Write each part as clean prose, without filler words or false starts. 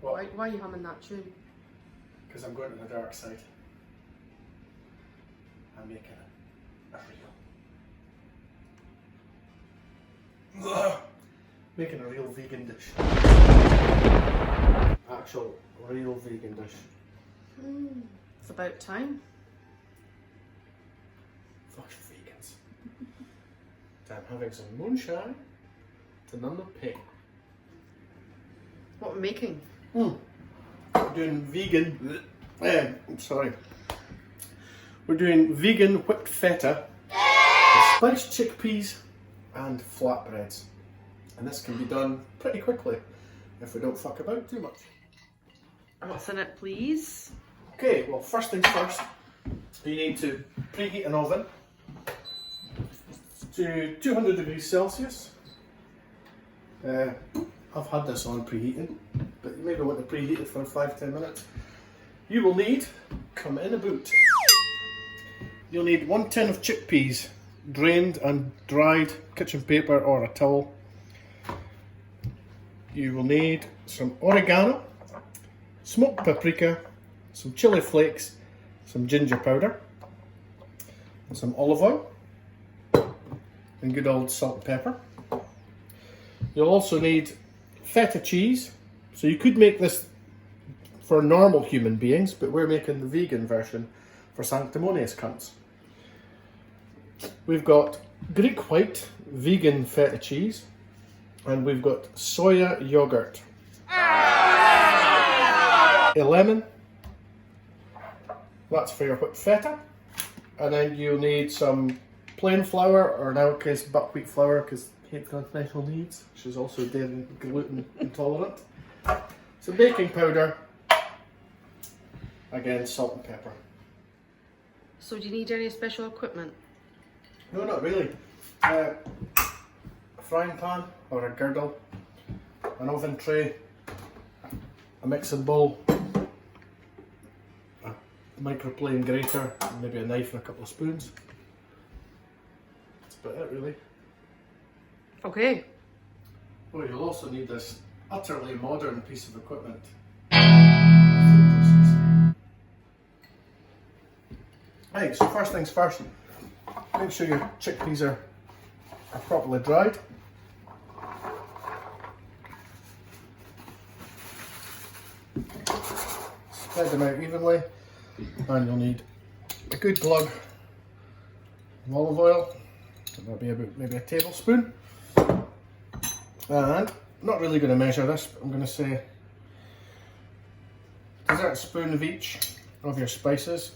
Why are you humming that tune? Because I'm going to the dark side. I'm making it a real. Making a real vegan dish. Actual real vegan dish. It's about time. Fuck vegans. I'm having some moonshine to none the pay. What we're making? We're doing vegan. Sorry. We're doing vegan whipped feta with spiced chickpeas and flatbreads. And this can be done pretty quickly if we don't fuck about too much. What's in it, please? Okay, well, first things first, you need to preheat an oven to 200 degrees Celsius. I've had this on preheating, but you maybe want to preheat it for 5-10 minutes. You will need, come in a boot, you'll need 1 tin of chickpeas, drained and dried, kitchen paper or a towel. You will need some oregano, smoked paprika, some chili flakes, some ginger powder, and some olive oil, and good old salt and pepper. You'll also need feta cheese. So you could make this for normal human beings, but we're making the vegan version for sanctimonious cunts. We've got Greek white vegan feta cheese, and we've got soya yogurt. A lemon. That's for your whipped feta. And then you'll need some plain flour, or in our case buckwheat flour, because Kate's got special needs. She's also dairy gluten intolerant. Some baking powder. Again, salt and pepper. So do you need any special equipment? No, not really. A frying pan or a girdle, an oven tray, a mixing bowl, a microplane grater, and maybe a knife and a couple of spoons. That's about it, really. Okay. Oh, you'll also need this utterly modern piece of equipment. Right, so first things first, make sure your chickpeas are properly dried. Spread them out evenly, and you'll need a good glug of olive oil. That'll be about maybe a tablespoon. And I'm not really going to measure this, but I'm going to say a dessert spoon of each of your spices.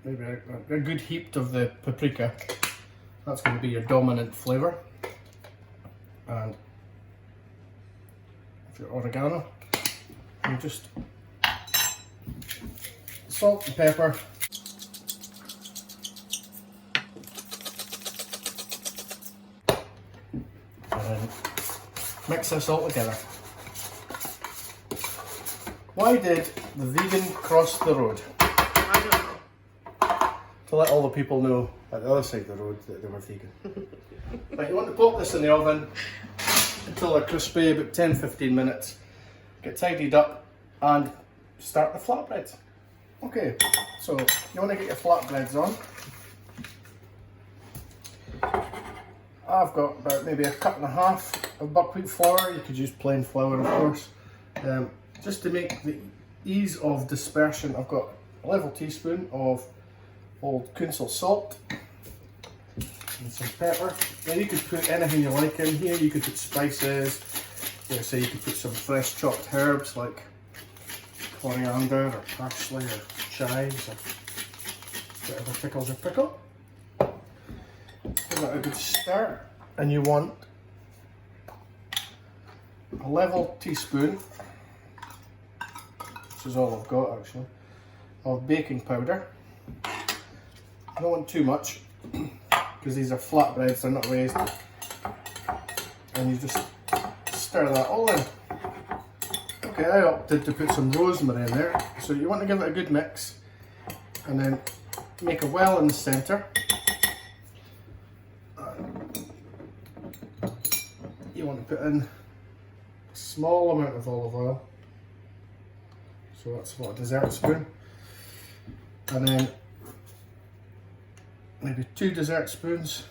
Maybe a good heap of the paprika. That's going to be your dominant flavour. And of your oregano. And just salt and pepper. And then mix this all together. Why did the vegan cross the road? I don't know. To let all the people know at the other side of the road that they were vegan. Right, you want to pop this in the oven until they're crispy, about 10-15 minutes. Get tidied up and start the flatbreads. Okay, so you want to get your flatbreads on. I've got about maybe a cup and a half of buckwheat flour. You could use plain flour, of course. Just to make the ease of dispersion, I've got a level teaspoon of old Kunsel salt and some pepper. Now you could put anything you like in here. You could put spices. Say you could put some fresh chopped herbs like coriander or parsley or chives or whatever tickles your pickle. Give that a good stir, and you want a level teaspoon, which is all I've got actually, of baking powder. I don't want too much because these are flatbreads, they're not raised. And you just stir that all in. Okay, I opted to put some rosemary in there. So you want to give it a good mix and then make a well in the centre. you want to put in a small amount of olive oil. So that's about a dessert spoon. And then maybe 2 dessert spoons,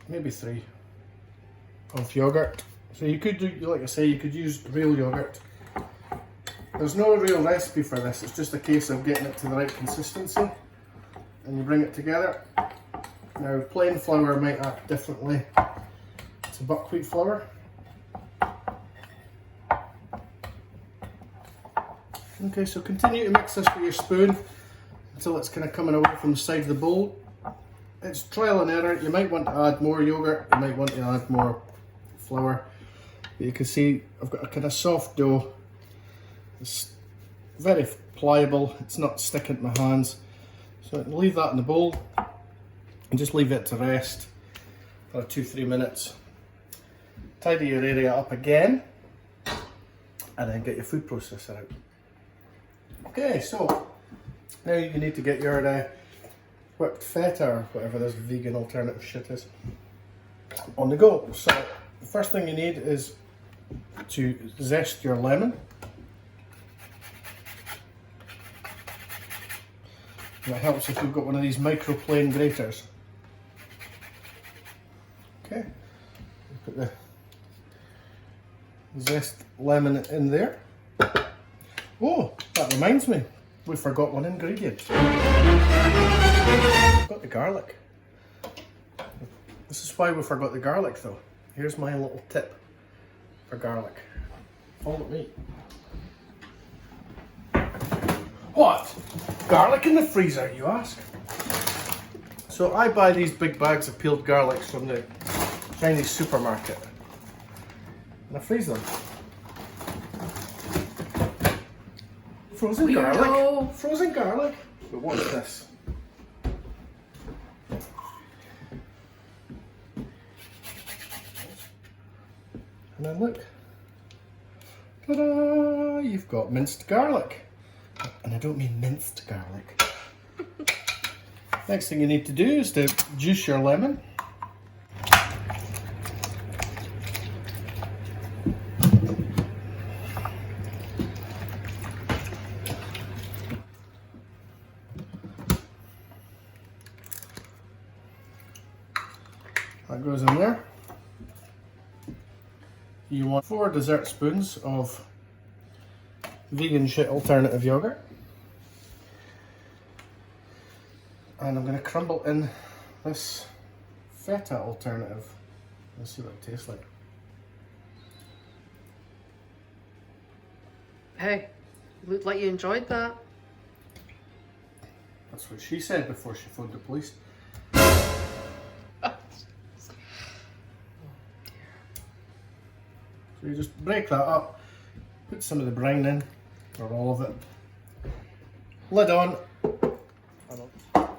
maybe 3 of yogurt. So you could do, like I say, you could use real yogurt. There's no real recipe for this, it's just a case of getting it to the right consistency. And you bring it together. Now plain flour might act differently to buckwheat flour. Okay, so continue to mix this with your spoon until it's kind of coming away from the side of the bowl. It's trial and error. You might want to add more yogurt, you might want to add more flour. But you can see I've got a kind of soft dough. It's very pliable, it's not sticking to my hands. So leave that in the bowl and just leave it to rest for 2-3 minutes. Tidy your area up again and then get your food processor out. Okay, so now you need to get your whipped feta or whatever this vegan alternative shit is on the go. So the first thing you need is to zest your lemon. And it helps if you've got one of these microplane graters. Okay, put the zest lemon in there. Oh, that reminds me, we forgot one ingredient. Forgot the garlic. This is why we forgot the garlic though. Here's my little tip for garlic. Follow me. What? Garlic in the freezer, you ask? So I buy these big bags of peeled garlics from the Chinese supermarket. And I freeze them. Frozen Weirdo. garlic. Frozen garlic. But what is this? And then look. Ta-da! You've got minced garlic. And I don't mean minced garlic. Next thing you need to do is to juice your lemon. That goes in there. You want 4 dessert spoons of vegan shit alternative yogurt. And I'm going to crumble in this feta alternative. Let's see what it tastes like. Hey, looked like you enjoyed that. That's what she said before she phoned the police. So you just break that up, put some of the brine in, or all of it. Lid on.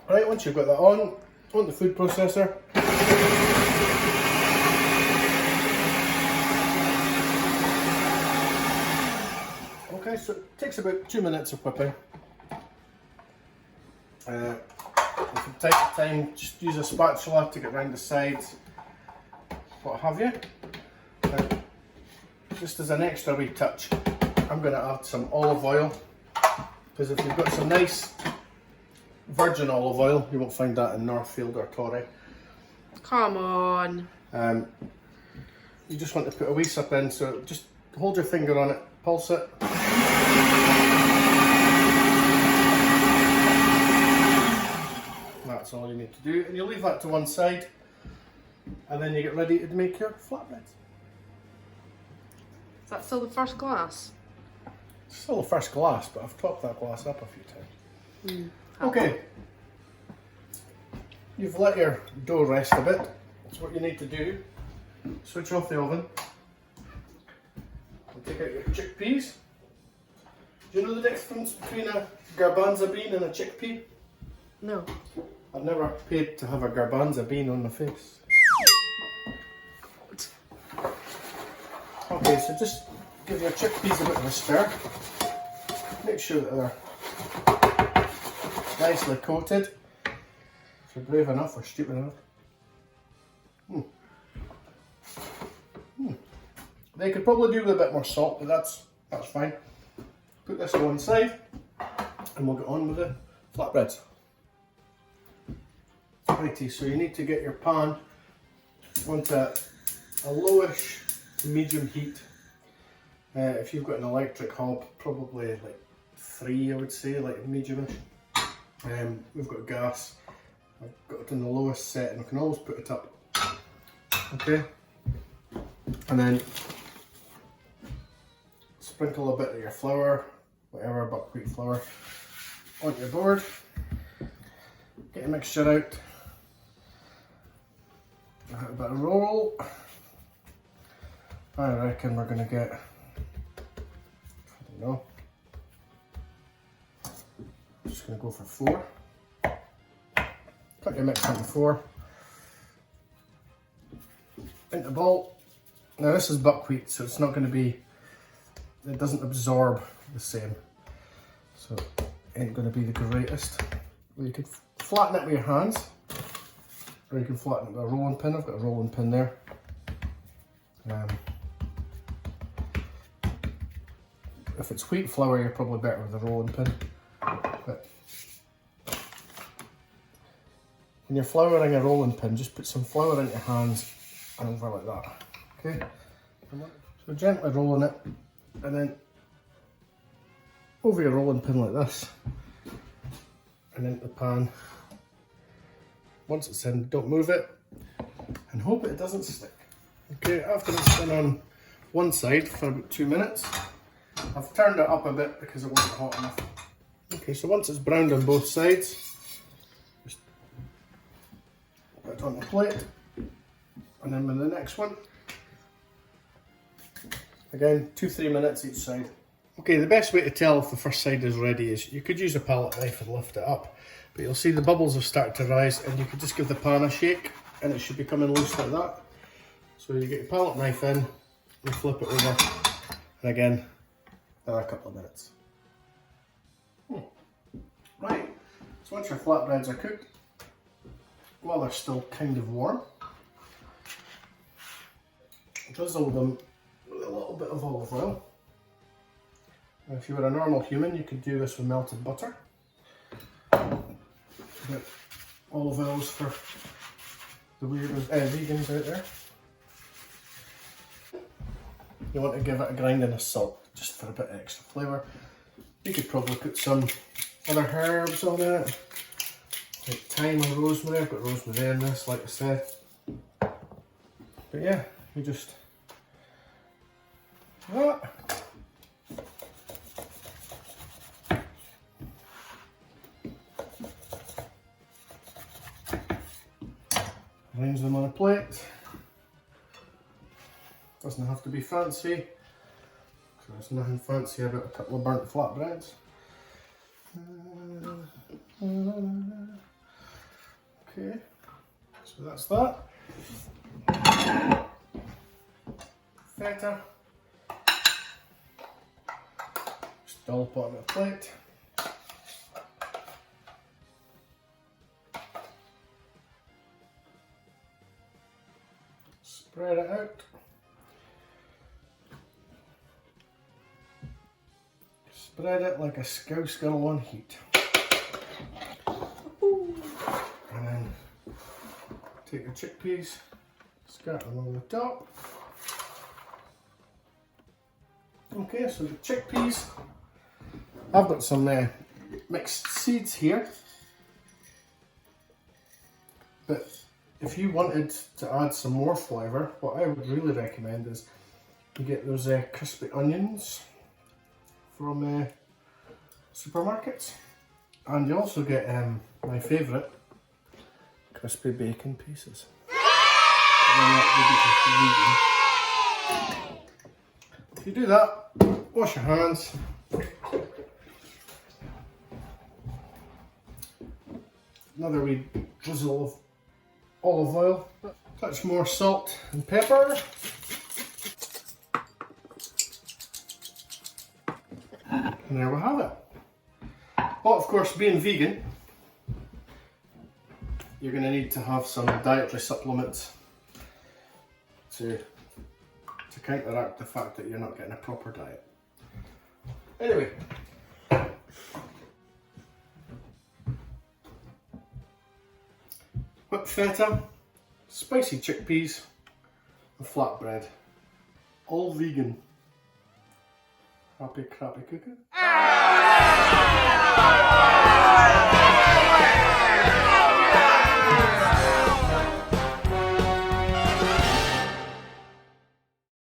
Right, once you've got that on the food processor. Okay, so it takes about 2 minutes of whipping. From time to time, just use a spatula to get round the sides, what have you. Just as an extra wee touch, I'm going to add some olive oil, because if you've got some nice virgin olive oil, you won't find that in Northfield or Torrey. Come on. You just want to put a wee sip in, so just hold your finger on it, pulse it. That's all you need to do, and you leave that to one side, and then you get ready to make your flatbreads. Is that still the first glass? It's still the first glass, but I've topped that glass up a few times. Okay, you've let your dough rest a bit. That's what you need to do. Switch off the oven. And take out your chickpeas. Do you know the difference between a garbanzo bean and a chickpea? No. I've never paid to have a garbanzo bean on my face. Okay, so just give your chickpeas a bit of a stir. Make sure that they're nicely coated. If you're brave enough or stupid enough. They could probably do with a bit more salt, but that's fine. Put this to one side and we'll get on with the flatbreads. Righty, so you need to get your pan onto a lowish to medium heat. If you've got an electric hob, probably like 3 I would say, like medium-ish. We've got gas. I've got it in the lowest setting. I can always put it up. Okay, and then sprinkle a bit of your flour, whatever buckwheat flour, on your board. Get your mixture out. A bit of roll. I reckon we're going to get, I don't know, I'm just going to go for 4. Cut your mix into 4. Into a bowl. Now this is buckwheat, so it's not going to be, it doesn't absorb the same, so it ain't going to be the greatest. Well, you could flatten it with your hands, or you can flatten it with a rolling pin. I've got a rolling pin there. If it's wheat flour, you're probably better with a rolling pin. But when you're flouring a rolling pin, just put some flour in your hands and over like that. Okay? So gently rolling it, and then over your rolling pin like this, and into the pan. Once it's in, don't move it, and hope it doesn't stick. Okay, after it's been on one side for about 2 minutes, I've turned it up a bit because it wasn't hot enough. Okay, so once it's browned on both sides, just put it on the plate, and then with the next one, again, 2-3 minutes each side. Okay, the best way to tell if the first side is ready is you could use a palette knife and lift it up, but you'll see the bubbles have started to rise, and you could just give the pan a shake and it should be coming loose like that. So you get your palette knife in, you flip it over, and again, another couple of minutes. Right, so once your flatbreads are cooked, while they're still kind of warm, drizzle them with a little bit of olive oil. Now, if you were a normal human, you could do this with melted butter. But olive oils for the weirdos, vegans out there. You want to give it a grinding of salt, just for a bit of extra flavour. You could probably put some other herbs on it, like thyme or rosemary. I've got rosemary in this, like I said. But yeah, you just that. Arrange them on a plate. Doesn't have to be fancy. So there's nothing fancy about a couple of burnt flatbreads. Okay, so that's that. Feta. Just dollop it on a plate. Spread it out. Spread it like a scouse girl on heat. And then take your chickpeas, scatter them on the top. Okay, so the chickpeas, I've got some mixed seeds here. But if you wanted to add some more flavour, what I would really recommend is you get those crispy onions from supermarkets, and you also get my favourite, crispy bacon pieces. If you do that, wash your hands. Another wee drizzle of olive oil, a touch more salt and pepper. And there we have it. Well, of course, being vegan, you're going to need to have some dietary supplements to counteract the fact that you're not getting a proper diet. Anyway. Whipped feta, spicy chickpeas, and flatbread. All vegan. Happy crappy cooking.